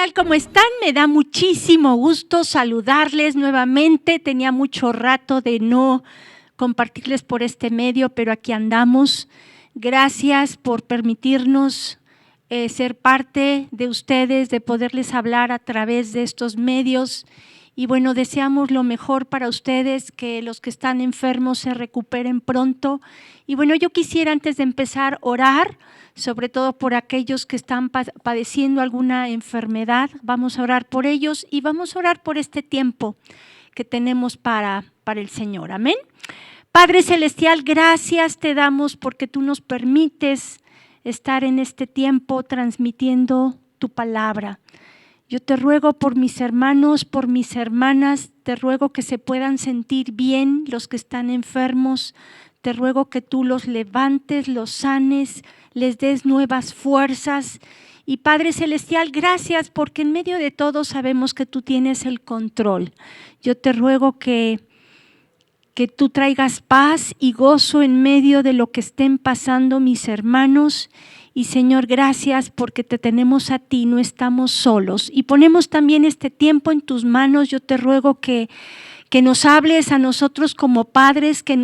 tal? ¿Cómo están? Me da muchísimo gusto saludarles nuevamente. Tenía mucho rato de no compartirles por este medio, pero aquí andamos. Gracias por permitirnos ser parte de ustedes, de poderles hablar a través de estos medios. Y bueno, deseamos lo mejor para ustedes, que los que están enfermos se recuperen pronto. Y bueno, yo quisiera antes de empezar orar, sobre todo por aquellos que están padeciendo alguna enfermedad. Vamos a orar por ellos y vamos a orar por este tiempo que tenemos para el Señor. Amén. Padre Celestial, gracias te damos porque tú nos permites estar en este tiempo transmitiendo tu palabra. Yo te ruego por mis hermanos, por mis hermanas, te ruego que se puedan sentir bien los que están enfermos. Te ruego que tú los levantes, los sanes, les des nuevas fuerzas. Y Padre Celestial, gracias porque en medio de todo sabemos que tú tienes el control. Yo te ruego que tú traigas paz y gozo en medio de lo que estén pasando mis hermanos. Y Señor, gracias porque te tenemos a ti, no estamos solos. Y ponemos también este tiempo en tus manos. Yo te ruego que nos hables a nosotros como padres, que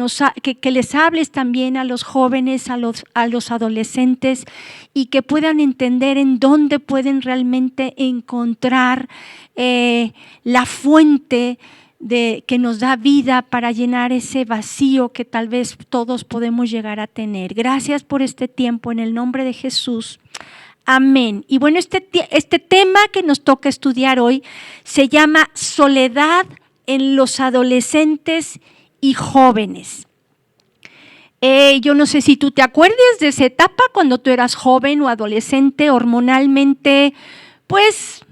les hables también a los jóvenes, a los adolescentes, y que puedan entender en dónde pueden realmente encontrar la fuente que nos da vida para llenar ese vacío que tal vez todos podemos llegar a tener. Gracias por este tiempo en el nombre de Jesús. Amén. Y bueno, este tema que nos toca estudiar hoy se llama soledad en los adolescentes y jóvenes. Yo no sé si tú te acuerdas de esa etapa cuando tú eras joven o adolescente, hormonalmente, pues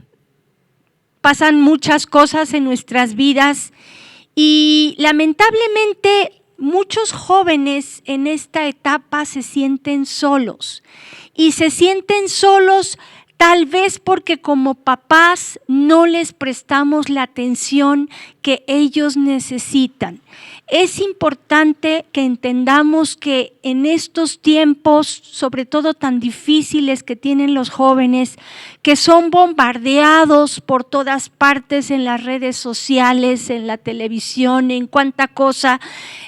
pasan muchas cosas en nuestras vidas y lamentablemente muchos jóvenes en esta etapa se sienten solos y se sienten solos tal vez porque como papás no les prestamos la atención que ellos necesitan. Es importante que entendamos que en estos tiempos, sobre todo tan difíciles que tienen los jóvenes, que son bombardeados por todas partes en las redes sociales, en la televisión, en cuánta cosa,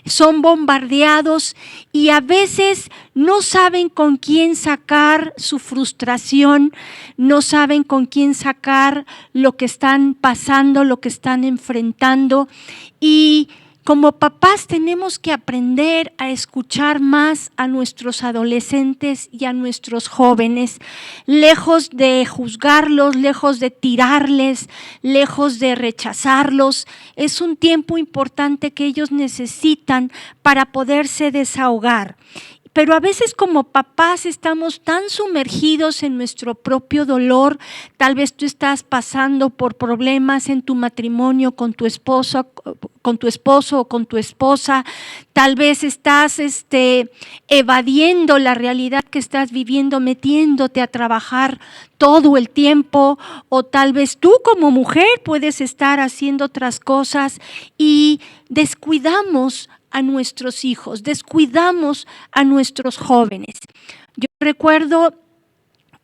son bombardeados y a veces no saben con quién sacar su frustración, no saben con quién sacar lo que están pasando, lo que están enfrentando. Y como papás tenemos que aprender a escuchar más a nuestros adolescentes y a nuestros jóvenes, lejos de juzgarlos, lejos de tirarles, lejos de rechazarlos. Es un tiempo importante que ellos necesitan para poderse desahogar. Pero a veces como papás estamos tan sumergidos en nuestro propio dolor. Tal vez tú estás pasando por problemas en tu matrimonio con tu esposo o con tu esposa. Tal vez estás evadiendo la realidad que estás viviendo, metiéndote a trabajar todo el tiempo, o tal vez tú como mujer puedes estar haciendo otras cosas y descuidamos a nuestros hijos, descuidamos a nuestros jóvenes. Yo recuerdo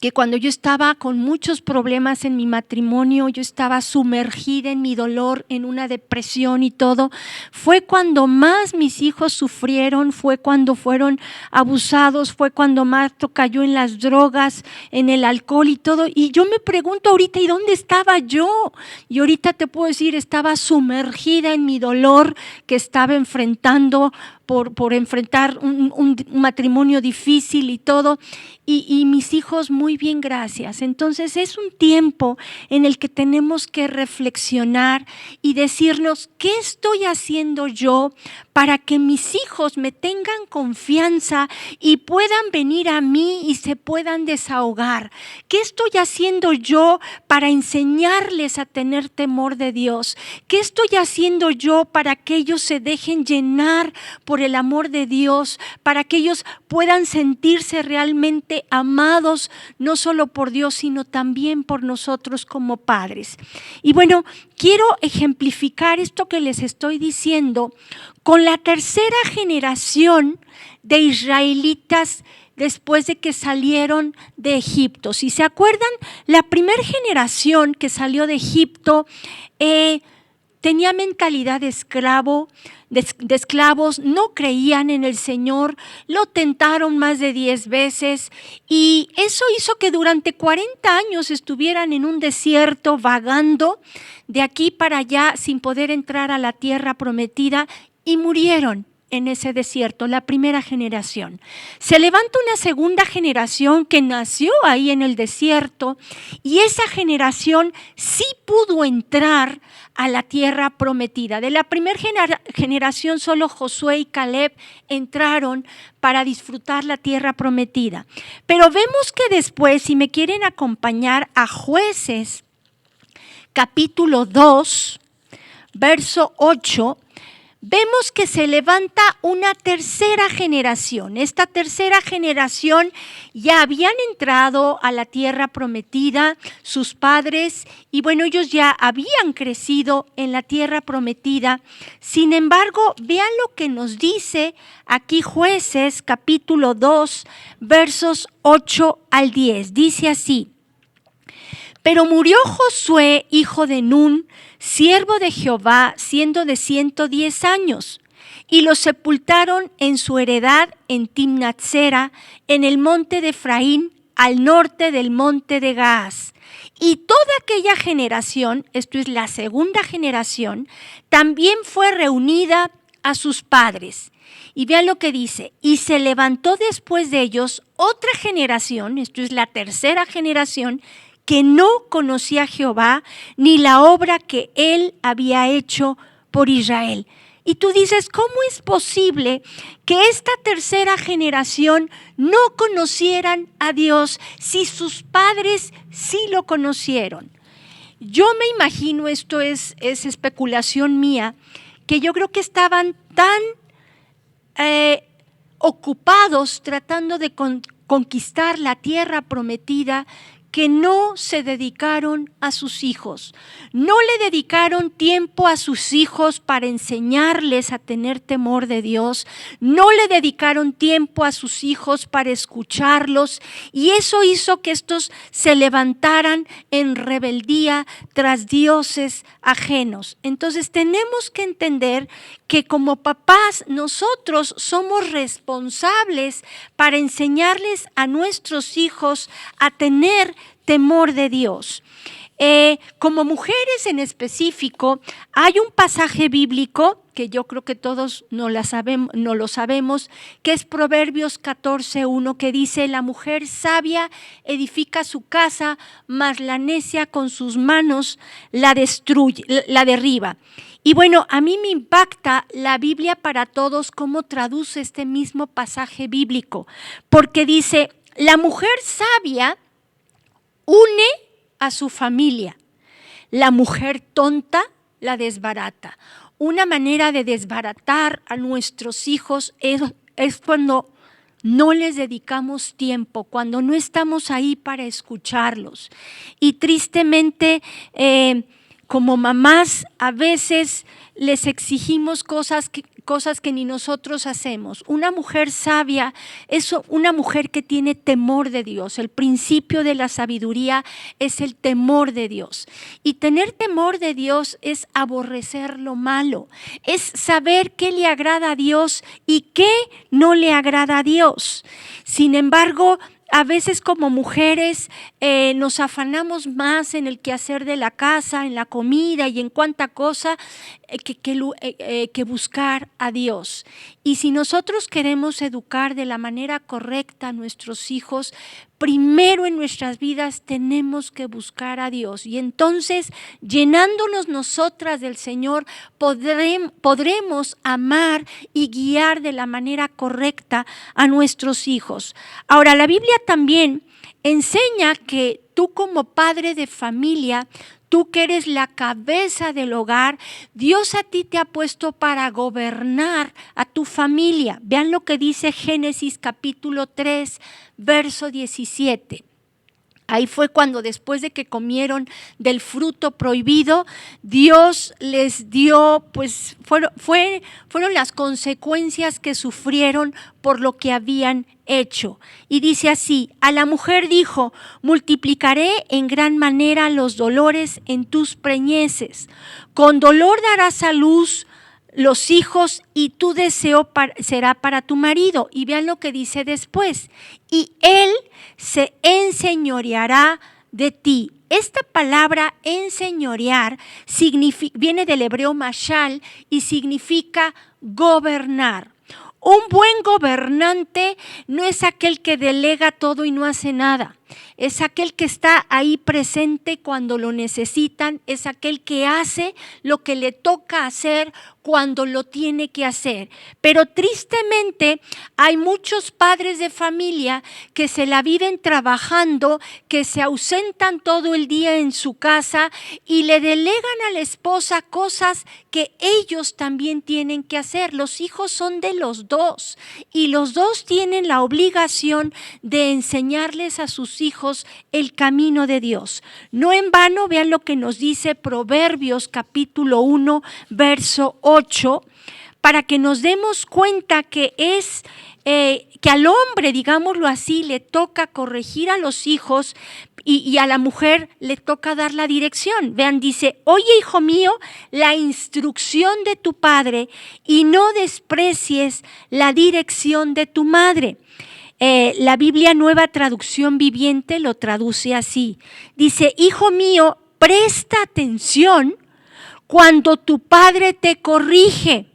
que cuando yo estaba con muchos problemas en mi matrimonio, yo estaba sumergida en mi dolor, en una depresión y todo, fue cuando más mis hijos sufrieron, fue cuando fueron abusados, fue cuando Marto cayó en las drogas, en el alcohol y todo, y yo me pregunto ahorita, ¿y dónde estaba yo? Y ahorita te puedo decir, estaba sumergida en mi dolor que estaba enfrentando por enfrentar un matrimonio difícil y todo, y mis hijos muy bien, gracias. Entonces es un tiempo en el que tenemos que reflexionar y decirnos, ¿qué estoy haciendo yo para que mis hijos me tengan confianza y puedan venir a mí y se puedan desahogar? ¿Qué estoy haciendo yo para enseñarles a tener temor de Dios? ¿Qué estoy haciendo yo para que ellos se dejen llenar por el amor de Dios, para que ellos puedan sentirse realmente amados, no solo por Dios, sino también por nosotros como padres? Y bueno, quiero ejemplificar esto que les estoy diciendo con la tercera generación de israelitas después de que salieron de Egipto. Si se acuerdan, la primera generación que salió de Egipto tenía mentalidad de esclavos, no creían en el Señor, lo tentaron más de 10 veces y eso hizo que durante 40 años estuvieran en un desierto vagando de aquí para allá sin poder entrar a la tierra prometida y murieron en ese desierto, la primera generación. Se levanta una segunda generación que nació ahí en el desierto y esa generación sí pudo entrar a la tierra prometida. De la primera generación solo Josué y Caleb entraron para disfrutar la tierra prometida. Pero vemos que después, si me quieren acompañar a Jueces, capítulo 2, verso 8, vemos que se levanta una tercera generación. Esta tercera generación ya habían entrado a la tierra prometida, sus padres, y bueno, ellos ya habían crecido en la tierra prometida. Sin embargo, vean lo que nos dice aquí Jueces, capítulo 2, versos 8 al 10. Dice así: pero murió Josué, hijo de Nun, siervo de Jehová, siendo de 110 años, y lo sepultaron en su heredad en Timnath-Sera, en el monte de Efraín, al norte del monte de Gaas. Y toda aquella generación, esto es la segunda generación, también fue reunida a sus padres. Y vean lo que dice: y se levantó después de ellos otra generación, esto es la tercera generación, que no conocía a Jehová ni la obra que él había hecho por Israel. Y tú dices, ¿cómo es posible que esta tercera generación no conocieran a Dios si sus padres sí lo conocieron? Yo me imagino, esto es especulación mía, que yo creo que estaban tan ocupados tratando de conquistar la tierra prometida que no se dedicaron a sus hijos, no le dedicaron tiempo a sus hijos para enseñarles a tener temor de Dios, no le dedicaron tiempo a sus hijos para escucharlos, y eso hizo que estos se levantaran en rebeldía tras dioses ajenos. Entonces tenemos que entender que como papás nosotros somos responsables para enseñarles a nuestros hijos a tener temor de Dios. Como mujeres en específico, hay un pasaje bíblico que yo creo que todos no lo sabemos, que es Proverbios 14:1, que dice: la mujer sabia edifica su casa, mas la necia con sus manos la destruye, la derriba. Y bueno, a mí me impacta la Biblia para Todos cómo traduce este mismo pasaje bíblico, porque dice: la mujer sabia une a su familia, la mujer tonta la desbarata. Una manera de desbaratar a nuestros hijos es cuando no les dedicamos tiempo, cuando no estamos ahí para escucharlos. Y tristemente, como mamás, a veces les exigimos cosas que ni nosotros hacemos. Una mujer sabia es una mujer que tiene temor de Dios. El principio de la sabiduría es el temor de Dios. Y tener temor de Dios es aborrecer lo malo, es saber qué le agrada a Dios y qué no le agrada a Dios. Sin embargo, a veces como mujeres nos afanamos más en el quehacer de la casa, en la comida y en cuánta cosa que buscar a Dios. Y si nosotros queremos educar de la manera correcta a nuestros hijos, primero en nuestras vidas tenemos que buscar a Dios. Y entonces, llenándonos nosotras del Señor, podremos amar y guiar de la manera correcta a nuestros hijos. Ahora, la Biblia también enseña que tú como padre de familia, tú que eres la cabeza del hogar, Dios a ti te ha puesto para gobernar a tu familia. Vean lo que dice Génesis capítulo 3, verso 17. Ahí fue cuando después de que comieron del fruto prohibido, Dios les dio, pues fueron las consecuencias que sufrieron por lo que habían hecho. Y dice así: a la mujer dijo: multiplicaré en gran manera los dolores en tus preñeces. Con dolor darás a luz los hijos y tu deseo será para tu marido. Y vean lo que dice después: y él se enseñoreará de ti. Esta palabra enseñorear viene del hebreo mashal y significa gobernar. Un buen gobernante no es aquel que delega todo y no hace nada. Es aquel que está ahí presente cuando lo necesitan, es aquel que hace lo que le toca hacer cuando lo tiene que hacer. Pero tristemente hay muchos padres de familia que se la viven trabajando, que se ausentan todo el día en su casa y le delegan a la esposa cosas que ellos también tienen que hacer. Los hijos son de los dos y los dos tienen la obligación de enseñarles a sus hijos el camino de Dios. No en vano, vean lo que nos dice Proverbios capítulo 1, verso 8, para que nos demos cuenta que que al hombre, digámoslo así, le toca corregir a los hijos y a la mujer le toca dar la dirección. Vean, dice: oye, hijo mío, la instrucción de tu padre y no desprecies la dirección de tu madre. La Biblia Nueva Traducción Viviente lo traduce así. Dice: hijo mío, presta atención cuando tu padre te corrige.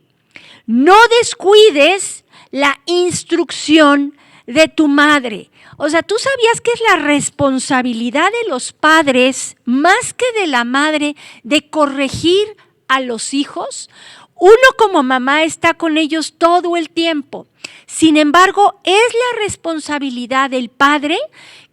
No descuides la instrucción de tu madre. O sea, ¿tú sabías que es la responsabilidad de los padres, más que de la madre, de corregir a los hijos? Uno como mamá está con ellos todo el tiempo. Sin embargo, es la responsabilidad del padre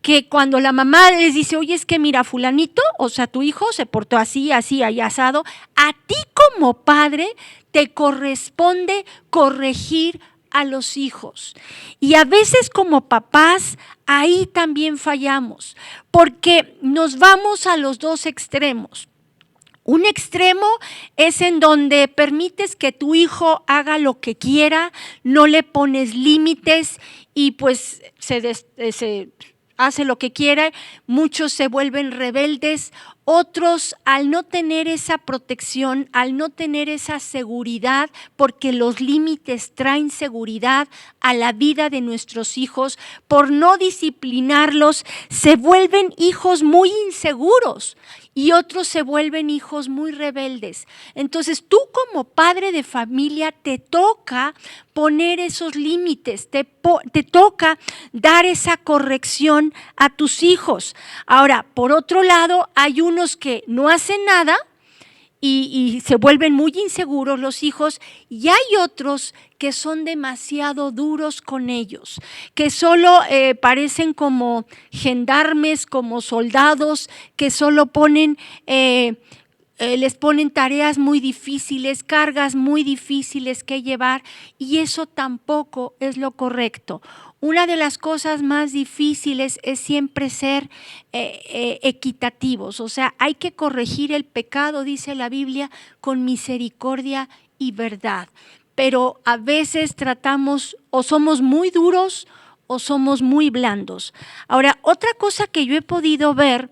que cuando la mamá les dice: oye, es que mira, fulanito, o sea, tu hijo se portó así, ahí asado, a ti como padre te corresponde corregir a los hijos. Y a veces como papás ahí también fallamos, porque nos vamos a los dos extremos. Un extremo es en donde permites que tu hijo haga lo que quiera, no le pones límites y pues se hace lo que quiera. Muchos se vuelven rebeldes, otros al no tener esa protección, al no tener esa seguridad, porque los límites traen seguridad a la vida de nuestros hijos, por no disciplinarlos, se vuelven hijos muy inseguros. Y otros se vuelven hijos muy rebeldes. Entonces tú como padre de familia te toca poner esos límites, te toca dar esa corrección a tus hijos. Ahora, por otro lado, hay unos que no hacen nada y se vuelven muy inseguros los hijos, y hay otros que son demasiado duros con ellos, que solo parecen como gendarmes, como soldados, que solo les ponen tareas muy difíciles, cargas muy difíciles que llevar, y eso tampoco es lo correcto. Una de las cosas más difíciles es siempre ser equitativos, o sea, hay que corregir el pecado, dice la Biblia, con misericordia y verdad. Pero a veces tratamos, o somos muy duros o somos muy blandos. Ahora, otra cosa que yo he podido ver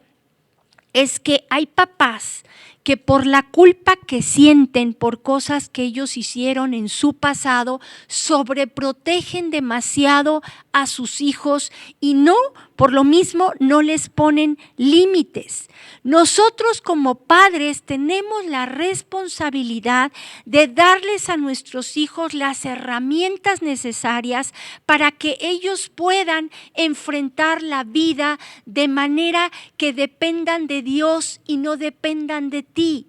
es que hay papás que por la culpa que sienten por cosas que ellos hicieron en su pasado, sobreprotegen demasiado a sus hijos y por lo mismo no les ponen límites. Nosotros como padres tenemos la responsabilidad de darles a nuestros hijos las herramientas necesarias para que ellos puedan enfrentar la vida de manera que dependan de Dios y no dependan de ti.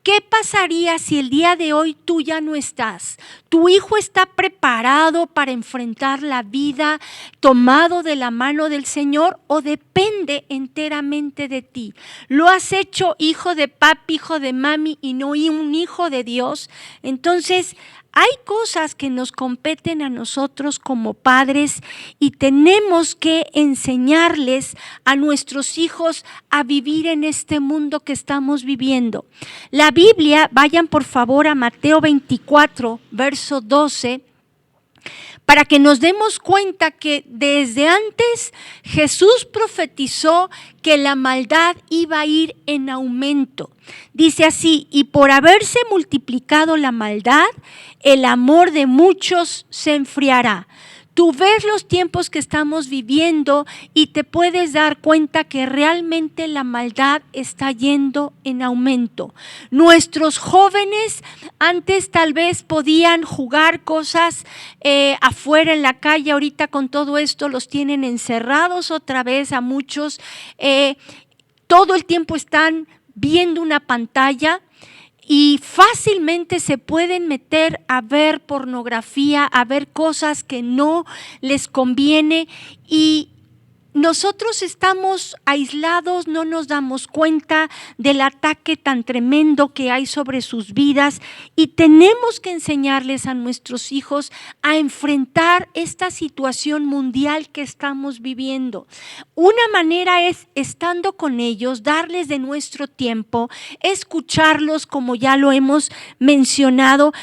¿Qué pasaría si el día de hoy tú ya no estás? ¿Tu hijo está preparado para enfrentar la vida tomado de la mano del Señor o depende enteramente de ti? ¿Lo has hecho hijo de papi, hijo de mami y no un hijo de Dios? Entonces, hay cosas que nos competen a nosotros como padres y tenemos que enseñarles a nuestros hijos a vivir en este mundo que estamos viviendo. La Biblia, vayan por favor a Mateo 24, verso 12, para que nos demos cuenta que desde antes Jesús profetizó que la maldad iba a ir en aumento. Dice así: y por haberse multiplicado la maldad, el amor de muchos se enfriará. Tú ves los tiempos que estamos viviendo y te puedes dar cuenta que realmente la maldad está yendo en aumento. Nuestros jóvenes antes tal vez podían jugar cosas afuera en la calle, ahorita con todo esto los tienen encerrados otra vez a muchos. Todo el tiempo están viendo una pantalla y fácilmente se pueden meter a ver pornografía, a ver cosas que no les conviene, y nosotros estamos aislados, no nos damos cuenta del ataque tan tremendo que hay sobre sus vidas, y tenemos que enseñarles a nuestros hijos a enfrentar esta situación mundial que estamos viviendo. Una manera es estando con ellos, darles de nuestro tiempo, escucharlos como ya lo hemos mencionado,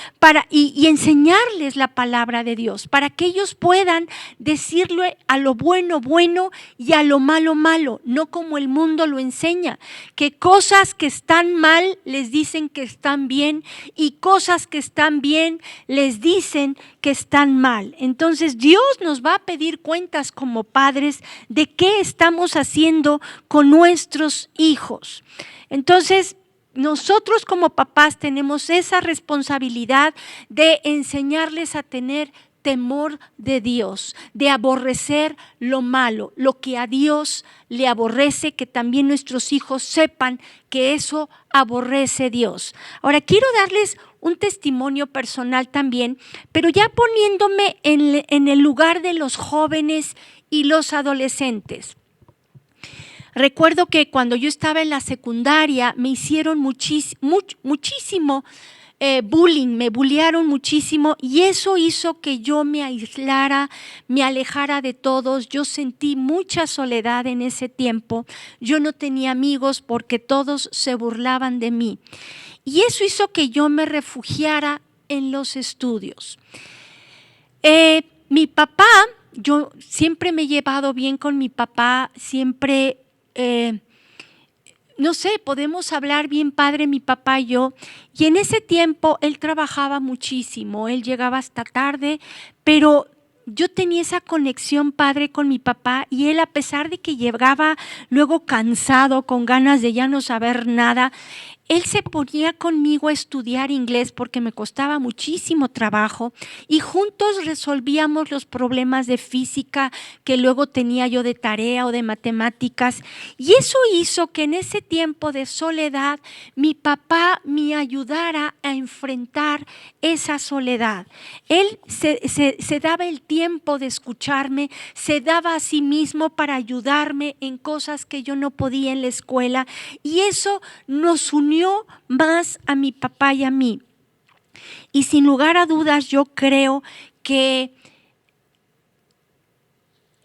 y enseñarles la palabra de Dios, para que ellos puedan decirle a lo bueno, bueno, y a lo malo, malo, no como el mundo lo enseña, que cosas que están mal les dicen que están bien y cosas que están bien les dicen que están mal. Entonces Dios nos va a pedir cuentas como padres de qué estamos haciendo con nuestros hijos. Entonces, nosotros como papás tenemos esa responsabilidad de enseñarles a tener temor de Dios, de aborrecer lo malo, lo que a Dios le aborrece, que también nuestros hijos sepan que eso aborrece Dios. Ahora quiero darles un testimonio personal también, pero ya poniéndome en el lugar de los jóvenes y los adolescentes. Recuerdo que cuando yo estaba en la secundaria me hicieron muchísimo bullying, me bullearon muchísimo, y eso hizo que yo me aislara, me alejara de todos. Yo sentí mucha soledad en ese tiempo. Yo no tenía amigos porque todos se burlaban de mí, y eso hizo que yo me refugiara en los estudios. Mi papá, yo siempre me he llevado bien con mi papá, siempre no sé, podemos hablar bien padre mi papá y yo, y en ese tiempo él trabajaba muchísimo, él llegaba hasta tarde, pero yo tenía esa conexión padre con mi papá, y él, a pesar de que llegaba luego cansado, con ganas de ya no saber nada, él se ponía conmigo a estudiar inglés porque me costaba muchísimo trabajo, y juntos resolvíamos los problemas de física que luego tenía yo de tarea o de matemáticas, y eso hizo que en ese tiempo de soledad mi papá me ayudara a enfrentar esa soledad. Él se daba el tiempo de escucharme, se daba a sí mismo para ayudarme en cosas que yo no podía en la escuela, y eso nos unió más a mi papá y a mí. Y sin lugar a dudas, yo creo que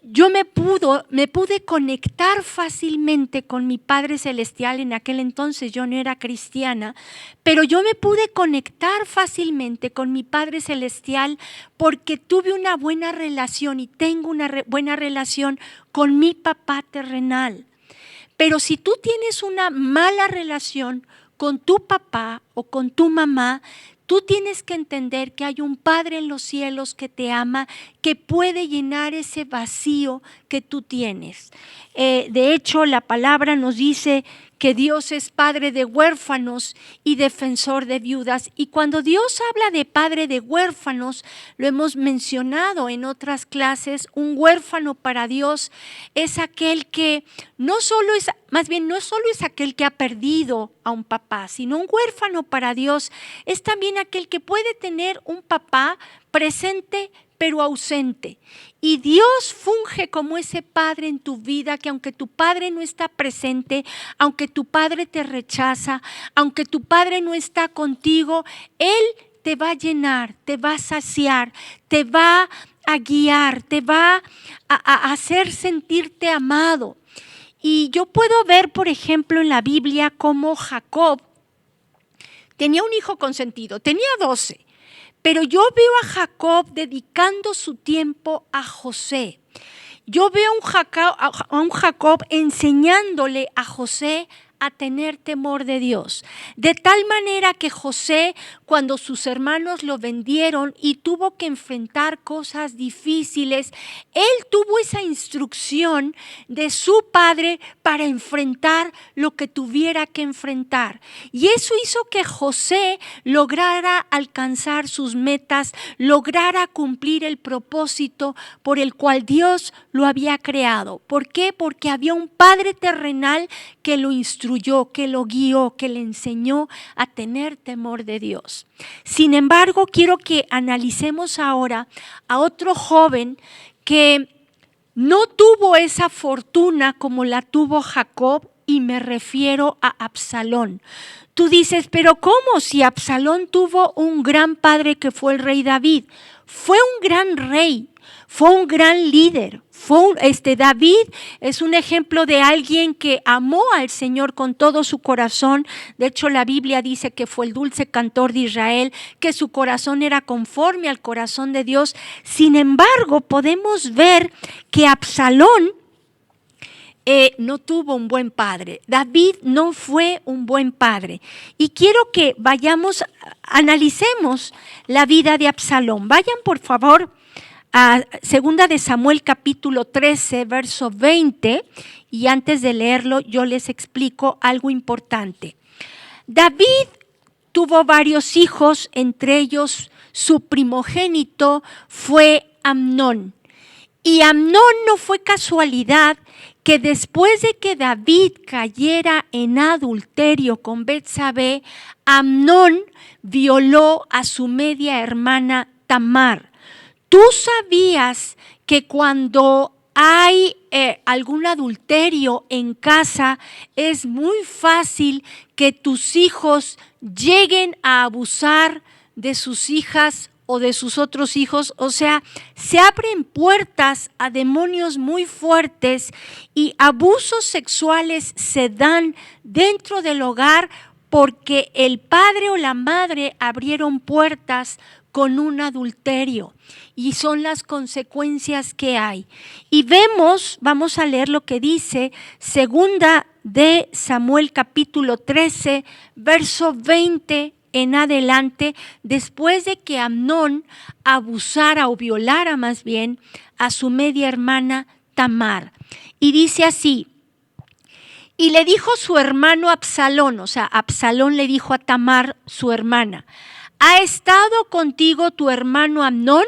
yo me pude conectar fácilmente con mi Padre Celestial. En aquel entonces yo no era cristiana, pero yo me pude conectar fácilmente con mi Padre Celestial porque tuve una buena relación y tengo una buena relación con mi papá terrenal. Pero si tú tienes una mala relación con tu papá o con tu mamá, tú tienes que entender que hay un Padre en los cielos que te ama, que puede llenar ese vacío que tú tienes. De hecho, la palabra nos dice que Dios es padre de huérfanos y defensor de viudas. Y cuando Dios habla de padre de huérfanos, lo hemos mencionado en otras clases, un huérfano para Dios es aquel que no solo es aquel que ha perdido a un papá, sino un huérfano para Dios es también aquel que puede tener un papá presente pero ausente. Y Dios funge como ese padre en tu vida, que aunque tu padre no está presente, aunque tu padre te rechaza, aunque tu padre no está contigo, Él te va a llenar, te va a saciar, te va a guiar, te va a hacer sentirte amado. Y yo puedo ver, por ejemplo, en la Biblia cómo Jacob tenía un hijo consentido, tenía 12, pero yo veo a Jacob dedicando su tiempo a José. Yo veo a un Jacob enseñándole a José a tener temor de Dios. De tal manera que José, cuando sus hermanos lo vendieron y tuvo que enfrentar cosas difíciles, él tuvo esa instrucción de su padre para enfrentar lo que tuviera que enfrentar. Y eso hizo que José lograra alcanzar sus metas, lograra cumplir el propósito por el cual Dios lo había creado. ¿Por qué? Porque había un padre terrenal que lo instruyó, que lo guió, que le enseñó a tener temor de Dios. Sin embargo, quiero que analicemos ahora a otro joven que no tuvo esa fortuna como la tuvo Jacob, y me refiero a Absalón. Tú dices, pero ¿cómo? Si Absalón tuvo un gran padre que fue el rey David. Fue un gran rey, fue un gran líder. David es un ejemplo de alguien que amó al Señor con todo su corazón. De hecho, la Biblia dice que fue el dulce cantor de Israel, que su corazón era conforme al corazón de Dios. Sin embargo, podemos ver que Absalón no tuvo un buen padre. David no fue un buen padre. Y quiero que analicemos la vida de Absalón. Vayan, por favor, a 2 de Samuel capítulo 13, verso 20, y antes de leerlo yo les explico algo importante. David tuvo varios hijos, entre ellos su primogénito fue Amnón. Y Amnón no fue casualidad que después de que David cayera en adulterio con Betsabé, Amnón violó a su media hermana Tamar. ¿Tú sabías que cuando hay algún adulterio en casa, es muy fácil que tus hijos lleguen a abusar de sus hijas o de sus otros hijos? O sea, se abren puertas a demonios muy fuertes y abusos sexuales se dan dentro del hogar porque el padre o la madre abrieron puertas con un adulterio, y son las consecuencias que hay. Y vamos a leer lo que dice 2 de Samuel capítulo 13, verso 20 en adelante, después de que Amnón abusara o violara más bien a su media hermana Tamar. Y dice así: y le dijo su hermano Absalón, o sea, Absalón le dijo a Tamar, su hermana: ¿ha estado contigo tu hermano Amnón?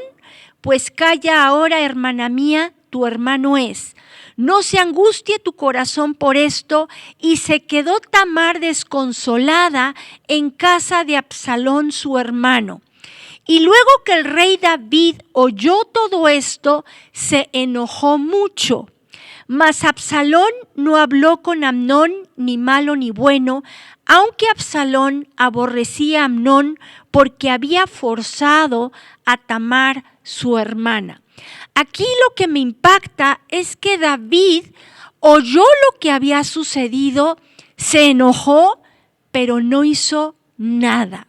Pues calla ahora, hermana mía, tu hermano es. No se angustie tu corazón por esto. Y se quedó Tamar desconsolada en casa de Absalón, su hermano. Y luego que el rey David oyó todo esto, se enojó mucho. Mas Absalón no habló con Amnón ni malo ni bueno, aunque Absalón aborrecía a Amnón porque había forzado a Tamar, su hermana. Aquí lo que me impacta es que David oyó lo que había sucedido, se enojó, pero no hizo nada.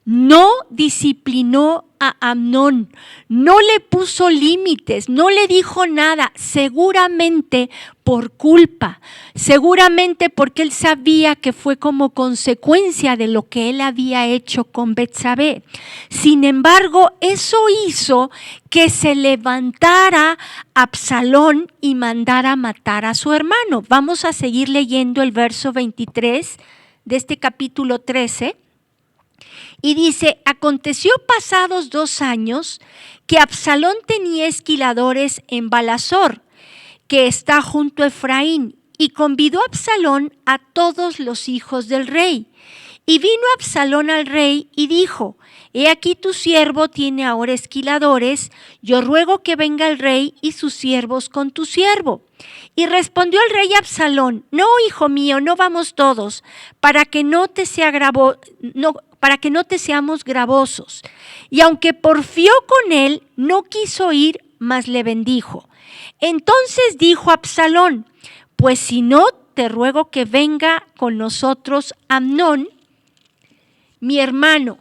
No disciplinó a Amnón, no le puso límites, no le dijo nada, seguramente por culpa, seguramente porque él sabía que fue como consecuencia de lo que él había hecho con Betsabé. Sin embargo, eso hizo que se levantara Absalón y mandara matar a su hermano. Vamos a seguir leyendo el verso 23 de este capítulo 13. Y dice: aconteció pasados 2 años que Absalón tenía esquiladores en Balasor, que está junto a Efraín, y convidó a Absalón a todos los hijos del rey. Y vino Absalón al rey y dijo: he aquí tu siervo tiene ahora esquiladores, yo ruego que venga el rey y sus siervos con tu siervo. Y respondió el rey a Absalón: no, hijo mío, no vamos todos, para que no te sea para que no te seamos gravosos. Y aunque porfió con él, no quiso ir, mas le bendijo. Entonces dijo Absalón: pues si no, te ruego que venga con nosotros Amnón, mi hermano.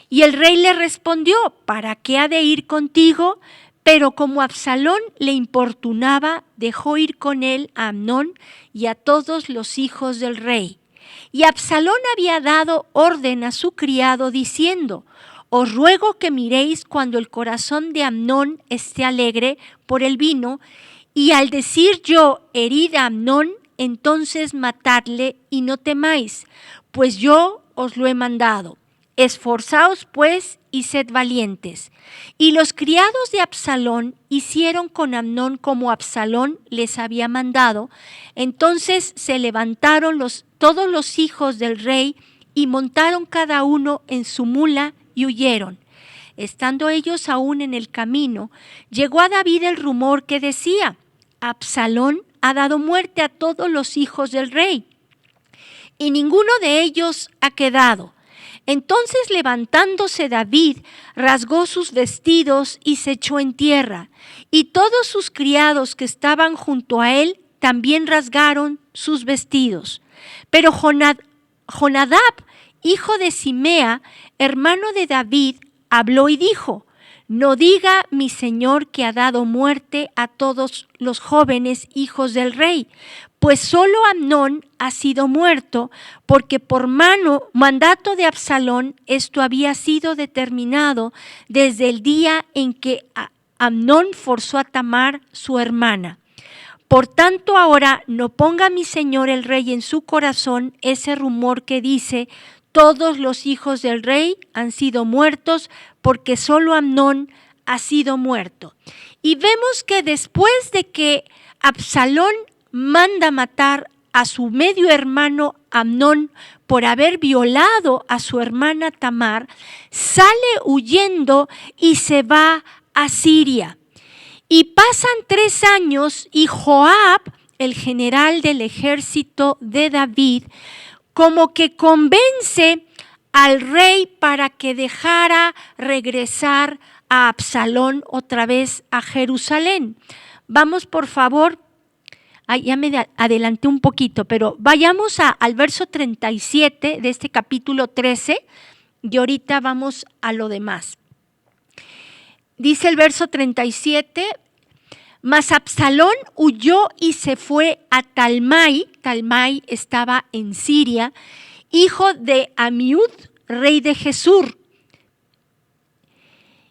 Y el rey le respondió: ¿para qué ha de ir contigo? Pero como Absalón le importunaba, dejó ir con él a Amnón y a todos los hijos del rey. Y Absalón había dado orden a su criado diciendo: os ruego que miréis cuando el corazón de Amnón esté alegre por el vino, y al decir yo: herid a Amnón, entonces matadle y no temáis, pues yo os lo he mandado. Esforzaos pues y sed valientes. Y los criados de Absalón hicieron con Amnón como Absalón les había mandado. Entonces se levantaron todos los hijos del rey y montaron cada uno en su mula y huyeron. Estando ellos aún en el camino, llegó a David el rumor que decía: Absalón ha dado muerte a todos los hijos del rey, y ninguno de ellos ha quedado. Entonces, levantándose David, rasgó sus vestidos y se echó en tierra, y todos sus criados que estaban junto a él también rasgaron sus vestidos. Pero Jonadab, hijo de Simea, hermano de David, habló y dijo: no diga mi señor que ha dado muerte a todos los jóvenes hijos del rey, pues solo Amnón ha sido muerto, porque por mandato de Absalón esto había sido determinado desde el día en que Amnón forzó a Tamar, su hermana. Por tanto, ahora no ponga mi señor el rey en su corazón ese rumor que dice: todos los hijos del rey han sido muertos, porque solo Amnón ha sido muerto. Y vemos que después de que Absalón manda matar a su medio hermano Amnón por haber violado a su hermana Tamar, sale huyendo y se va a Siria. Y pasan 3 años y Joab, el general del ejército de David, como que convence al rey para que dejara regresar a Absalón otra vez a Jerusalén. Vamos, por favor, ya me adelanté un poquito, pero vayamos al verso 37 de este capítulo 13 y ahorita vamos a lo demás. Dice el verso 37, mas Absalón huyó y se fue a Talmai. Talmai estaba en Siria, hijo de Amiud, rey de Gesur.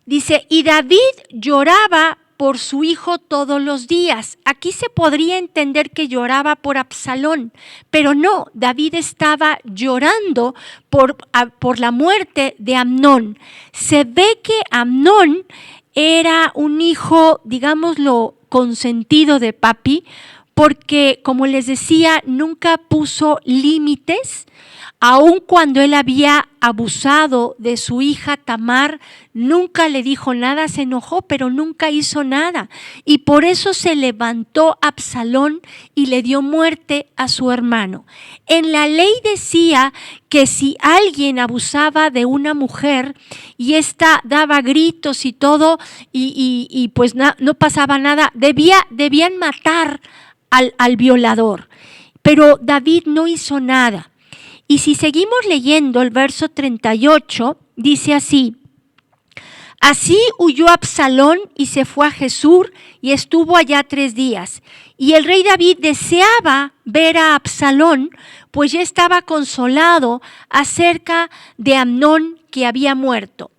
Dice, y David lloraba por su hijo todos los días. Aquí se podría entender que lloraba por Absalón, pero no, David estaba llorando por la muerte de Amnón. Se ve que Amnón era un hijo, digámoslo, consentido de papi, porque, como les decía, nunca puso límites. Aun cuando él había abusado de su hija Tamar, nunca le dijo nada, se enojó, pero nunca hizo nada. Y por eso se levantó Absalón y le dio muerte a su hermano. En la ley decía que si alguien abusaba de una mujer y ésta daba gritos y todo, y pues no pasaba nada, debían matar al violador. Pero David no hizo nada. Y si seguimos leyendo el verso 38, dice así: así huyó Absalón y se fue a Gesur y estuvo allá 3 días. Y el rey David deseaba ver a Absalón, pues ya estaba consolado acerca de Amnón, que había muerto.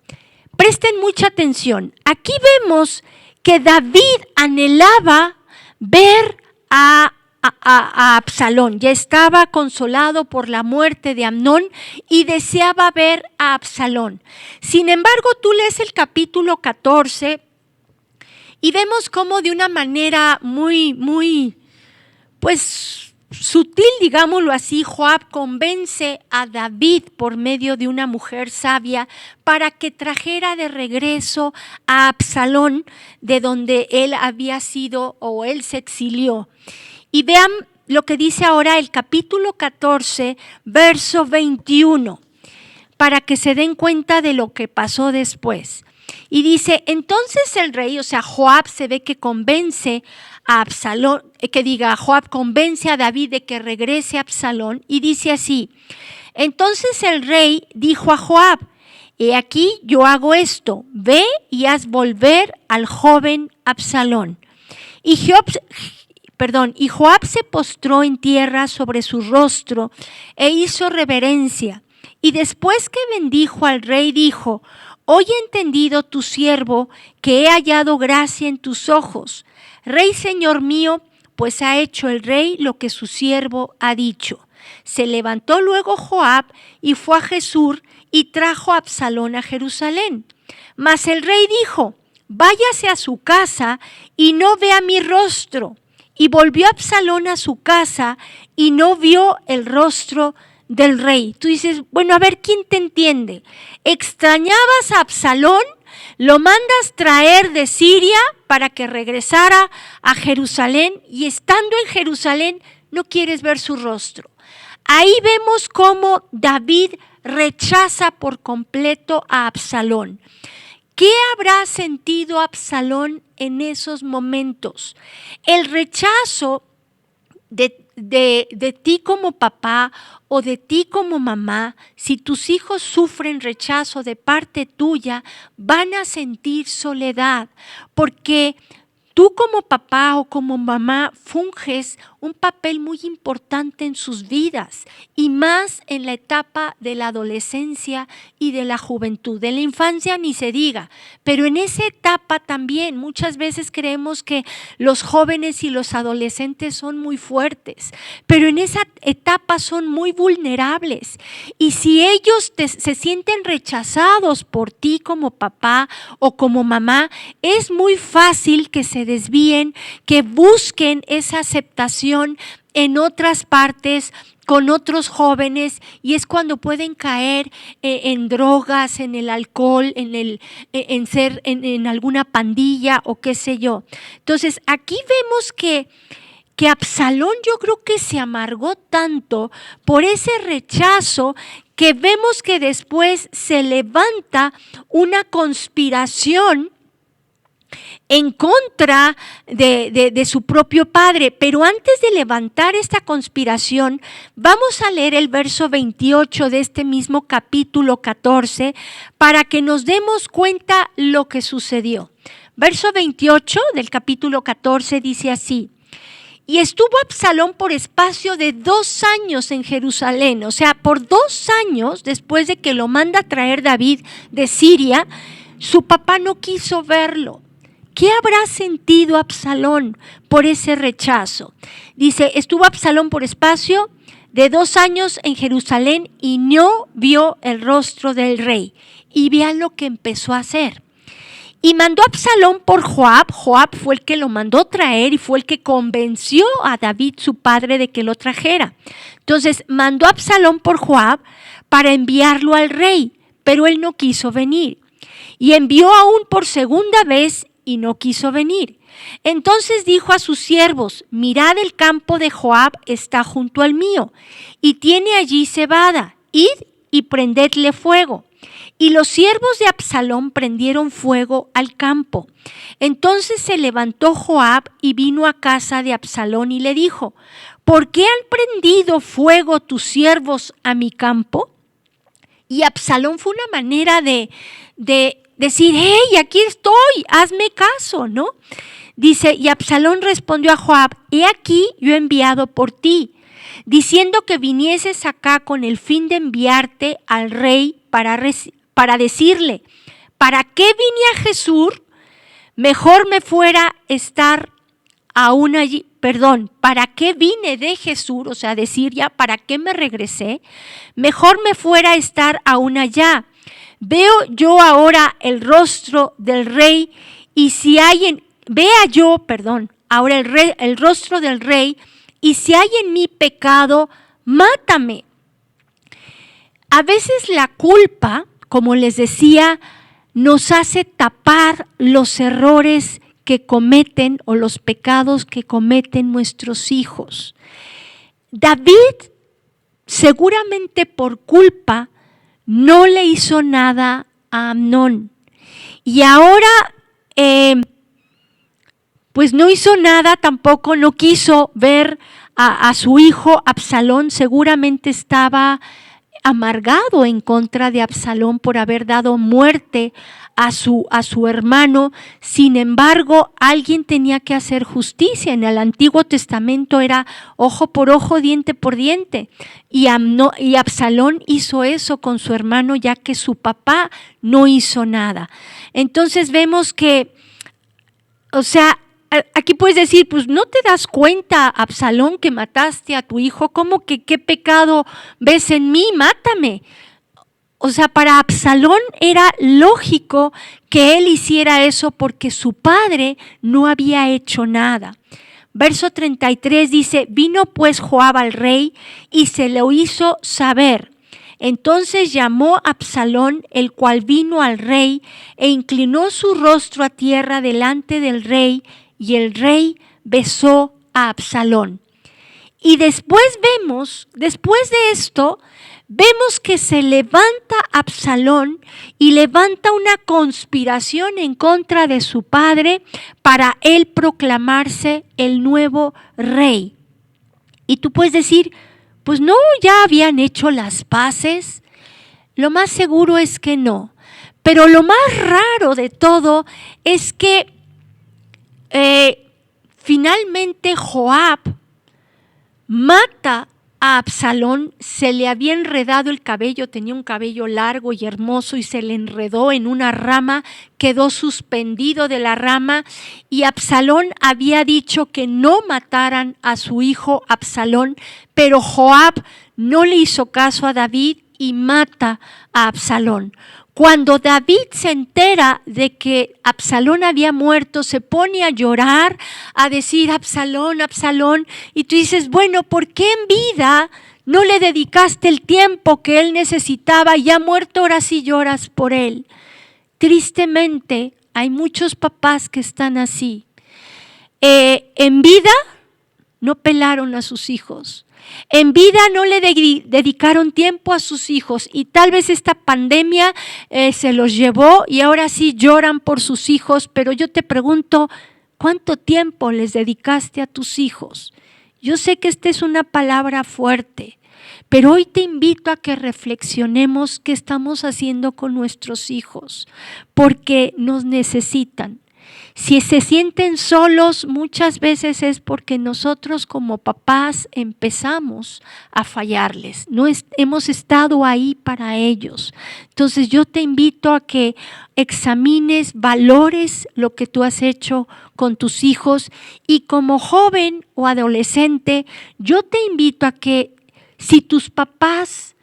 Presten mucha atención. Aquí vemos que David anhelaba ver a Absalón, ya estaba consolado por la muerte de Amnón y deseaba ver a Absalón. Sin embargo, tú lees el capítulo 14 y vemos cómo de una manera muy, pues sutil, digámoslo así, Joab convence a David por medio de una mujer sabia para que trajera de regreso a Absalón de donde él había sido o él se exilió. Y vean lo que dice ahora el capítulo 14, verso 21. para que se den cuenta de lo que pasó después. Y dice, entonces el rey, o sea, Joab se ve que convence a Absalón, Joab convence a David de que regrese a Absalón y dice así, entonces el rey dijo a Joab, he aquí yo hago esto, ve y haz volver al joven Absalón. Y Joab se postró en tierra sobre su rostro e hizo reverencia. Y después que bendijo al rey, dijo, hoy he entendido tu siervo que he hallado gracia en tus ojos. Rey, señor mío, pues ha hecho el rey lo que su siervo ha dicho. Se levantó luego Joab y fue a Jesús y trajo a Absalón a Jerusalén. Mas el rey dijo, váyase a su casa y no vea mi rostro. Y volvió Absalón a su casa y no vio el rostro del rey. Tú dices, bueno, a ver, ¿quién te entiende? ¿Extrañabas a Absalón? Lo mandas traer de Siria para que regresara a Jerusalén y estando en Jerusalén no quieres ver su rostro. Ahí vemos cómo David rechaza por completo a Absalón. ¿Qué habrá sentido Absalón en esos momentos? El rechazo de ti como papá o de ti como mamá, si tus hijos sufren rechazo de parte tuya, van a sentir soledad, porque tú como papá o como mamá funges un papel muy importante en sus vidas y más en la etapa de la adolescencia y de la juventud. De la infancia ni se diga, pero en esa etapa también muchas veces creemos que los jóvenes y los adolescentes son muy fuertes, pero en esa etapa son muy vulnerables y si ellos se sienten rechazados por ti como papá o como mamá, es muy fácil que se desvíen, que busquen esa aceptación en otras partes con otros jóvenes y es cuando pueden caer en drogas, en el alcohol, en alguna pandilla o qué sé yo. Entonces aquí vemos que Absalón yo creo que se amargó tanto por ese rechazo que vemos que después se levanta una conspiración en contra de su propio padre. Pero antes de levantar esta conspiración, vamos a leer el verso 28 de este mismo capítulo 14 para que nos demos cuenta lo que sucedió. Verso 28 del capítulo 14 dice así: y estuvo Absalón por espacio de 2 años en Jerusalén. O sea, por 2 años después de que lo manda a traer David de Siria, su papá no quiso verlo. ¿Qué habrá sentido Absalón por ese rechazo? Dice, estuvo Absalón por espacio de 2 años en Jerusalén y no vio el rostro del rey. Y vean lo que empezó a hacer. Y mandó Absalón por Joab. Joab fue el que lo mandó traer y fue el que convenció a David, su padre, de que lo trajera. Entonces mandó Absalón por Joab para enviarlo al rey, pero él no quiso venir. Y envió aún por segunda vez y no quiso venir. Entonces dijo a sus siervos, mirad, el campo de Joab está junto al mío y tiene allí cebada, id y prendedle fuego. Y los siervos de Absalón prendieron fuego al campo. Entonces se levantó Joab y vino a casa de Absalón y le dijo, ¿por qué han prendido fuego tus siervos a mi campo? Y Absalón fue una manera de decir, hey, aquí estoy, hazme caso, ¿no? Dice, y Absalón respondió a Joab, he aquí yo he enviado por ti, diciendo que vinieses acá con el fin de enviarte al rey para decirle, ¿para qué vine a Jesús? Mejor me fuera estar aún allí, ¿para qué vine de Jesús? O sea, de Siria, ¿para qué me regresé? Mejor me fuera estar aún allá. Veo yo ahora el rostro del rey y si ahora el rostro del rey y si hay en mí pecado, mátame. A veces la culpa, como les decía, nos hace tapar los errores que cometen o los pecados que cometen nuestros hijos. David, seguramente por culpa, no le hizo nada a Amnón. Y ahora, pues no hizo nada tampoco, no quiso ver a su hijo Absalón, seguramente estaba amargado en contra de Absalón por haber dado muerte a su hermano. Sin embargo, alguien tenía que hacer justicia. En el Antiguo Testamento era ojo por ojo, diente por diente. Y Absalón hizo eso con su hermano, ya que su papá no hizo nada. Entonces vemos que, o sea, aquí puedes decir, pues no te das cuenta, Absalón, que mataste a tu hijo. ¿Cómo que qué pecado ves en mí? Mátame. O sea, para Absalón era lógico que él hiciera eso porque su padre no había hecho nada. Verso 33 dice, vino pues Joab al rey y se lo hizo saber. Entonces llamó a Absalón, el cual vino al rey e inclinó su rostro a tierra delante del rey, y el rey besó a Absalón. Y después de esto, vemos que se levanta Absalón y levanta una conspiración en contra de su padre para él proclamarse el nuevo rey. Y tú puedes decir, pues no, ya habían hecho las paces. Lo más seguro es que no. Pero lo más raro de todo es que finalmente Joab mata a Absalón. Se le había enredado el cabello, tenía un cabello largo y hermoso y se le enredó en una rama, quedó suspendido de la rama, y Absalón había dicho que no mataran a su hijo Absalón, pero Joab no le hizo caso a David y mata a Absalón. Cuando David se entera de que Absalón había muerto, se pone a llorar, a decir Absalón, Absalón, y tú dices, bueno, ¿por qué en vida no le dedicaste el tiempo que él necesitaba? Ya muerto, ahora sí lloras por él. Tristemente, hay muchos papás que están así. En vida no pelaron a sus hijos. En vida no le dedicaron tiempo a sus hijos, y tal vez esta pandemia se los llevó y ahora sí lloran por sus hijos. Pero yo te pregunto, ¿cuánto tiempo les dedicaste a tus hijos? Yo sé que esta es una palabra fuerte, pero hoy te invito a que reflexionemos qué estamos haciendo con nuestros hijos, porque nos necesitan. Si se sienten solos, muchas veces es porque nosotros como papás empezamos a fallarles. No hemos estado ahí para ellos. Entonces yo te invito a que examines, valores lo que tú has hecho con tus hijos, y como joven o adolescente, yo te invito a que si tus papás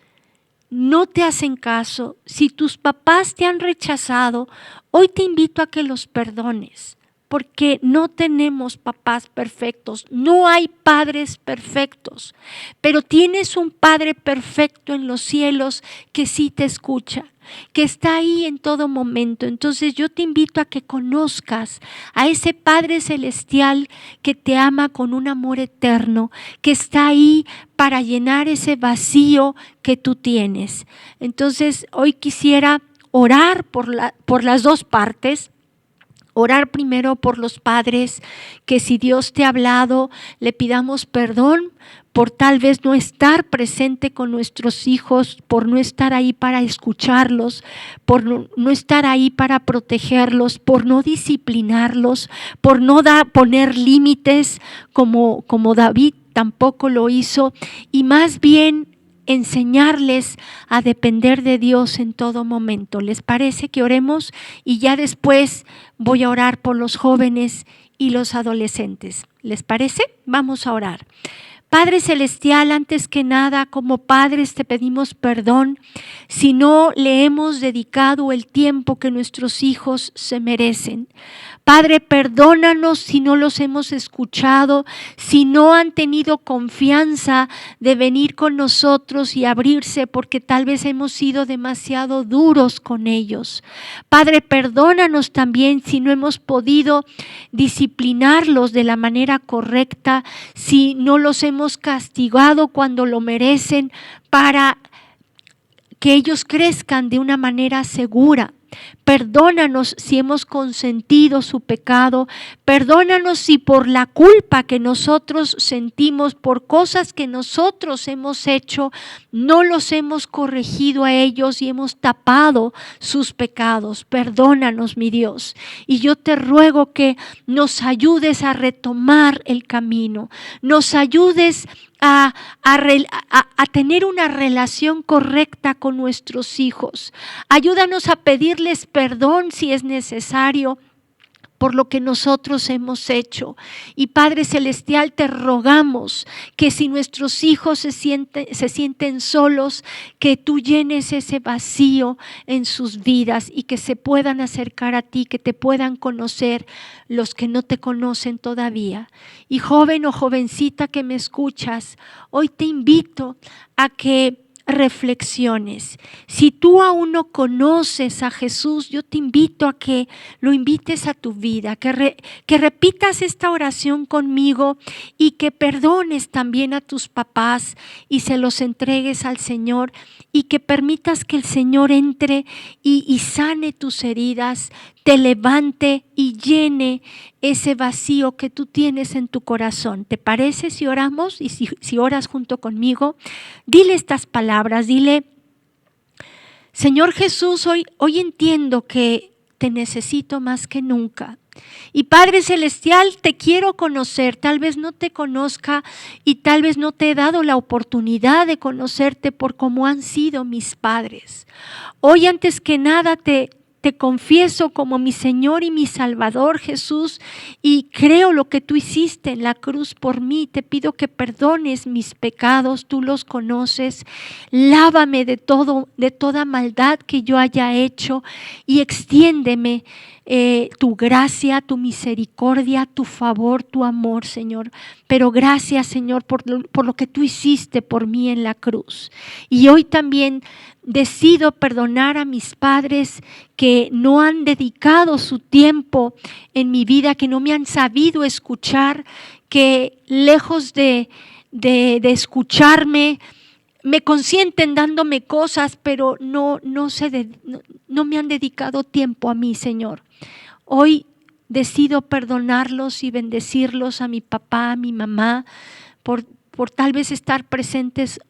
no te hacen caso, si tus papás te han rechazado, hoy te invito a que los perdones, porque no tenemos papás perfectos, no hay padres perfectos, pero tienes un Padre perfecto en los cielos que sí te escucha, que está ahí en todo momento. Entonces yo te invito a que conozcas a ese Padre celestial que te ama con un amor eterno, que está ahí para llenar ese vacío que tú tienes. Entonces hoy quisiera orar por las dos partes. Orar primero por los padres, que si Dios te ha hablado, le pidamos perdón por tal vez no estar presente con nuestros hijos, por no estar ahí para escucharlos, por no estar ahí para protegerlos, por no disciplinarlos, por no poner límites como David tampoco lo hizo, y más bien enseñarles a depender de Dios en todo momento. ¿Les parece que oremos? Y ya después voy a orar por los jóvenes y los adolescentes. ¿Les parece? Vamos a orar. Padre Celestial, antes que nada, como padres te pedimos perdón si no le hemos dedicado el tiempo que nuestros hijos se merecen. Padre, perdónanos si no los hemos escuchado, si no han tenido confianza de venir con nosotros y abrirse, porque tal vez hemos sido demasiado duros con ellos. Padre, perdónanos también si no hemos podido disciplinarlos de la manera correcta, si no los hemos castigado cuando lo merecen, para que ellos crezcan de una manera segura. Perdónanos si hemos consentido su pecado. Perdónanos si por la culpa que nosotros sentimos por cosas que nosotros hemos hecho, no los hemos corregido a ellos y hemos tapado sus pecados. Perdónanos, mi Dios. Y yo te ruego que nos ayudes a retomar el camino. Nos ayudes a tener una relación correcta con nuestros hijos. Ayúdanos a pedirles perdón si es necesario por lo que nosotros hemos hecho. Y Padre Celestial, te rogamos que si nuestros hijos se sienten solos, que tú llenes ese vacío en sus vidas y que se puedan acercar a ti, que te puedan conocer los que no te conocen todavía. Y joven o jovencita que me escuchas, hoy te invito a que reflexiones. Si tú aún no conoces a Jesús, yo te invito a que lo invites a tu vida, que repitas esta oración conmigo y que perdones también a tus papás y se los entregues al Señor y que permitas que el Señor entre y sane tus heridas, te levante y llene ese vacío que tú tienes en tu corazón. ¿Te parece si oramos? Y si oras junto conmigo, dile estas palabras, dile: Señor Jesús, hoy entiendo que te necesito más que nunca. Y Padre Celestial, te quiero conocer. Tal vez no te conozca y tal vez no te he dado la oportunidad de conocerte por cómo han sido mis padres. Hoy, antes que nada, te confieso como mi Señor y mi Salvador, Jesús, y creo lo que tú hiciste en la cruz por mí. Te pido que perdones mis pecados, tú los conoces. Lávame de toda maldad que yo haya hecho y extiéndeme tu gracia, tu misericordia, tu favor, tu amor, Señor. Pero gracias, Señor, por lo que tú hiciste por mí en la cruz. Y hoy también decido perdonar a mis padres que no han dedicado su tiempo en mi vida, que no me han sabido escuchar, que lejos de escucharme, me consienten dándome cosas, pero no me han dedicado tiempo a mí, Señor. Hoy decido perdonarlos y bendecirlos, a mi papá, a mi mamá, por tal vez estar presentes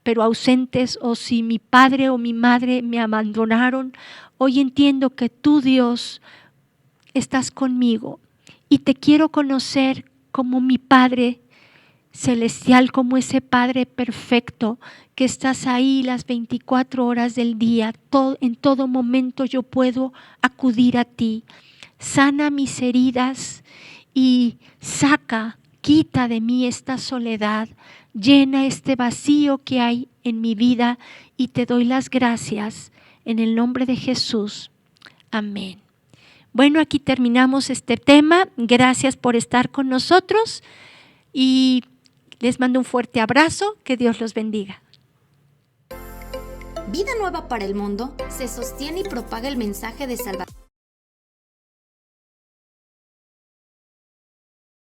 pero ausentes, o si mi padre o mi madre me abandonaron. Hoy entiendo que tú, Dios, estás conmigo y te quiero conocer como mi Padre Celestial, como ese Padre perfecto que estás ahí las 24 horas del día. En todo momento yo puedo acudir a ti. Sana mis heridas y quita de mí esta soledad, llena este vacío que hay en mi vida y te doy las gracias en el nombre de Jesús. Amén. Bueno, aquí terminamos este tema. Gracias por estar con nosotros y les mando un fuerte abrazo. Que Dios los bendiga. Vida Nueva para el Mundo se sostiene y propaga el mensaje de salvación